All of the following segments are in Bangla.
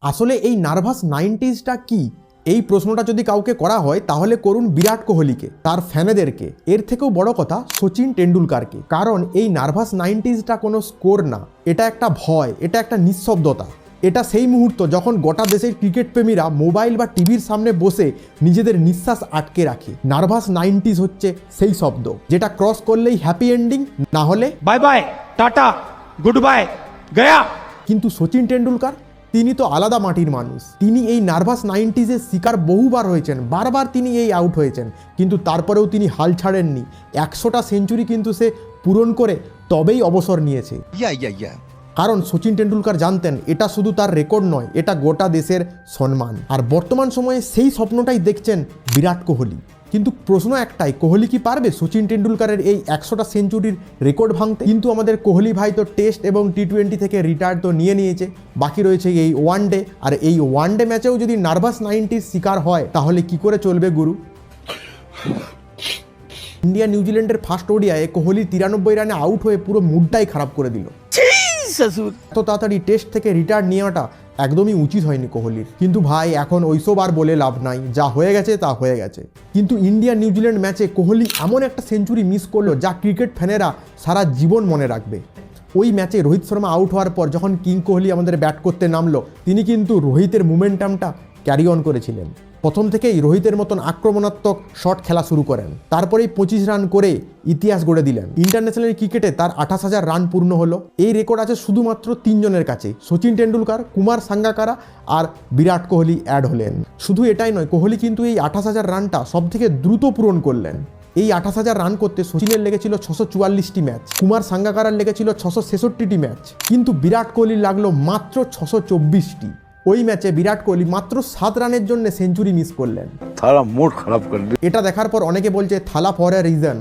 আসলে এই নার্ভাস 90sটা কি? এই প্রশ্নটা যদি কাউকে করা হয় তাহলে করুন বিরাট কোহলিকে, তার ফ্যানেদেরকে, এর থেকেও বড় কথা সচিন টেন্ডুলকারকে। কারণ এই নার্ভাস 90sটা কোনো স্কোর না, এটা একটা ভয়, এটা একটা নিঃশব্দতা। এটা সেই মুহূর্ত যখন গোটা দেশের ক্রিকেট প্রেমীরা মোবাইল বা টিভির সামনে বসে নিজেদের নিঃশ্বাস আটকে রাখে। নার্ভাস 90s হচ্ছে সেই শব্দ যেটা ক্রস করলেই হ্যাপি এন্ডিং, না হলে bye bye, tata, good bye, Gaya. কিন্তু সচিন টেন্ডুলকার, তিনি তো আলাদা মাটির মানুষ। তিনি এই নার্ভাস 90sের শিকার বহুবার হয়েছেন, বারবার তিনি এই আউট হয়েছেন, কিন্তু তারপরেও তিনি হাল ছাড়েননি। 100টা সেঞ্চুরি কিন্তু সে পূরণ করে তবেই অবসর নিয়েছে। কারণ সচিন টেন্ডুলকার জানতেন এটা শুধু তার রেকর্ড নয়, এটা গোটা দেশের সম্মান। আর বর্তমান সময়ে সেই স্বপ্নটাই দেখছেন বিরাট কোহলি। কিন্তু প্রশ্ন একটাই, কোহলি কি পারবে সচিন টেন্ডুলকারের এই 100টা সেঞ্চুরির রেকর্ড ভাঙতে? কিন্তু আমাদের কোহলি ভাই তো টেস্ট এবং টি20 থেকে রিটায়ার তো নিয়েছে, বাকি রয়েছে এই ওয়ানডে। আর এই ওয়ানডে ম্যাচেও যদি নার্ভাস 90s শিকার হয় তাহলে কি করে চলবে গুরু? ইন্ডিয়া নিউজিল্যান্ডের ফার্স্ট ওডিআইয়ে কোহলি 93 রানে আউট হয়ে পুরো মুডটাই খারাপ করে দিল। এত তাড়াতাড়ি টেস্ট থেকে রিটায়ার নেওয়াটা একদমই উচিত হয়নি কোহলির। কিন্তু ভাই এখন ওইসব আর বলে লাভ নাই, যা হয়ে গেছে তা হয়ে গেছে। কিন্তু ইন্ডিয়া নিউজিল্যান্ড ম্যাচে কোহলি এমন একটা সেঞ্চুরি মিস করলো যা ক্রিকেট ফ্যানেরা সারা জীবন মনে রাখবে। ওই ম্যাচে রোহিত শর্মা আউট হওয়ার পর যখন কিং কোহলি আমাদের ব্যাট করতে নামলো, তিনি কিন্তু রোহিতের মোমেন্টামটা ক্যারি অন করেছিলেন। প্রথম থেকেই রোহিতের মতন আক্রমণাত্মক শট খেলা শুরু করেন, তারপরেই 25 রান করে ইতিহাস গড়ে দিলেন। ইন্টারন্যাশনাল ক্রিকেটে তার 28,000 রান পূর্ণ হলো। এই রেকর্ড আছে শুধুমাত্র 3 জনের কাছে, সচিন টেন্ডুলকার, কুমার সাঙ্গাকারা আর বিরাট কোহলি অ্যাড হলেন। শুধু এটাই নয়, কোহলি কিন্তু এই 28,000 রানটা সব থেকে দ্রুত পূরণ করলেন। এই 28,000 রান করতে সচিনের লেগেছিল 644টি ম্যাচ, কুমার সাঙ্গাকারার লেগেছিল 666টি ম্যাচ, কিন্তু বিরাট কোহলির লাগলো মাত্র 624টি। ওই ম্যাচে বিরাট কোহলি মাত্র 7 রানের জন্য সেঞ্চুরি মিস করলেন। থালা মুড খারাপ করে দিল। এটা দেখার পর অনেকে বলছে থালা ফর এ রিজন।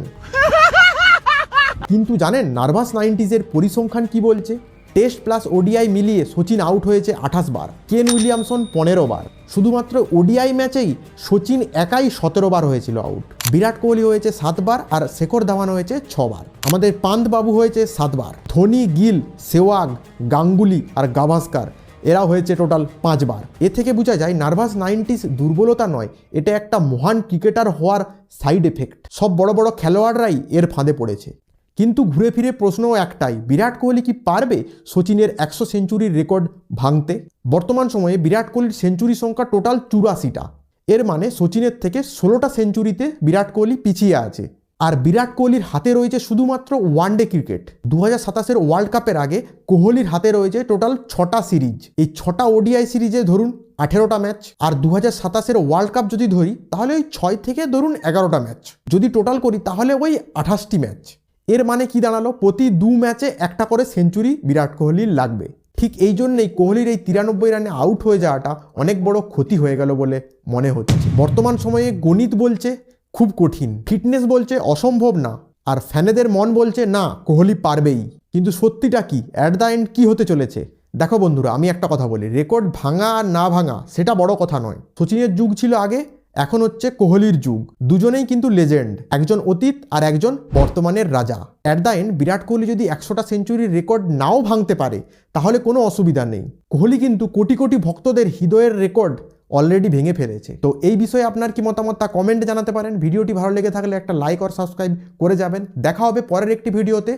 কিন্তু জানেন নার্ভাস 90sের পরিসংখ্যান কি বলছে? টেস্ট প্লাস ওডিআই মিলিয়ে সচিন আউট হয়েছে 28 বার, কেন উইলিয়ামসন 15 বার। শুধুমাত্র ওডিআই ম্যাচেই সচিন একাই 17 বার হয়েছিল আউট। বিরাট কোহলি হয়েছে 7 বার আর শেখর ধাওয়ান হয়েছে 6 বার। আমাদের পান্ত বাবু হয়েছে 7 বার। ধোনি, গিল, সেওয়াগ, গাঙ্গুলি আর গাভাস্কার এরা হয়েছে টোটাল 5 বার। এ থেকে বোঝা যায় নার্ভাস 90s দুর্বলতা নয়, এটা একটা মহান ক্রিকেটার হওয়ার সাইড এফেক্ট। সব বড় বড় খেলোয়াড়রাই এর ফাঁদে পড়েছে। কিন্তু ঘুরে ফিরে প্রশ্নও একটাই, বিরাট কোহলি কি পারবে সচিনের 100 সেঞ্চুরির রেকর্ড ভাঙতে? বর্তমান সময়ে বিরাট কোহলির সেঞ্চুরি সংখ্যা টোটাল 84টা। এর মানে সচিনের থেকে 16টা সেঞ্চুরিতে বিরাট কোহলি পিছিয়ে আছে। আর বিরাট কোহলির হাতে রয়েছে শুধুমাত্র ওয়ানডে ক্রিকেট। 2027 ওয়ার্ল্ড কাপের আগে কোহলির হাতে রয়েছে টোটাল 6টা সিরিজ। এই 6টা ওডিআই সিরিজে ধরুন 18টা ম্যাচ, আর 2027 ওয়ার্ল্ড কাপ যদি ধরি তাহলে ওই 6 থেকে ধরুন 11টা ম্যাচ। যদি টোটাল করি তাহলে ওই 28টি ম্যাচ। এর মানে কি দাঁড়ালো? প্রতি 2 ম্যাচে একটা করে সেঞ্চুরি বিরাট কোহলির লাগবে। ঠিক এই জন্যেই কোহলির এই 93 রানে আউট হয়ে যাওয়াটা অনেক বড় ক্ষতি হয়ে গেল বলে মনে হচ্ছে। বর্তমান সময়ে গণিত বলছে খুব কঠিন, ফিটনেস বলছে অসম্ভব না, আর ফ্যানেদের মন বলছে না কোহলি পারবেই। কিন্তু সত্যিটা কি? অ্যাট দ্য এন্ড কি হতে চলেছে? দেখো বন্ধুরা, আমি একটা কথা বলি, রেকর্ড ভাঙা আর না ভাঙা সেটা বড় কথা নয়। সচিনের যুগ ছিল আগে, এখন হচ্ছে কোহলির যুগ। দুজনেই কিন্তু লেজেন্ড, একজন অতীত আর একজন বর্তমানের রাজা। At the end Virat Kohli যদি 100টা সেঞ্চুরির রেকর্ড নাও ভাঙতে পারে তাহলে কোনো অসুবিধা নেই। কোহলি কিন্তু কোটি কোটি ভক্তদের হৃদয়ের রেকর্ড অলরেডি ভেঙে ফেলেছে। তো এই বিষয়ে আপনার কি মতামত তা কমেন্টে জানাতে পারেন। ভিডিওটি ভালো লেগে থাকলে একটা লাইক আর সাবস্ক্রাইব করে যাবেন। দেখা হবে পরের একটি ভিডিওতে।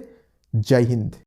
জয় হিন্দ।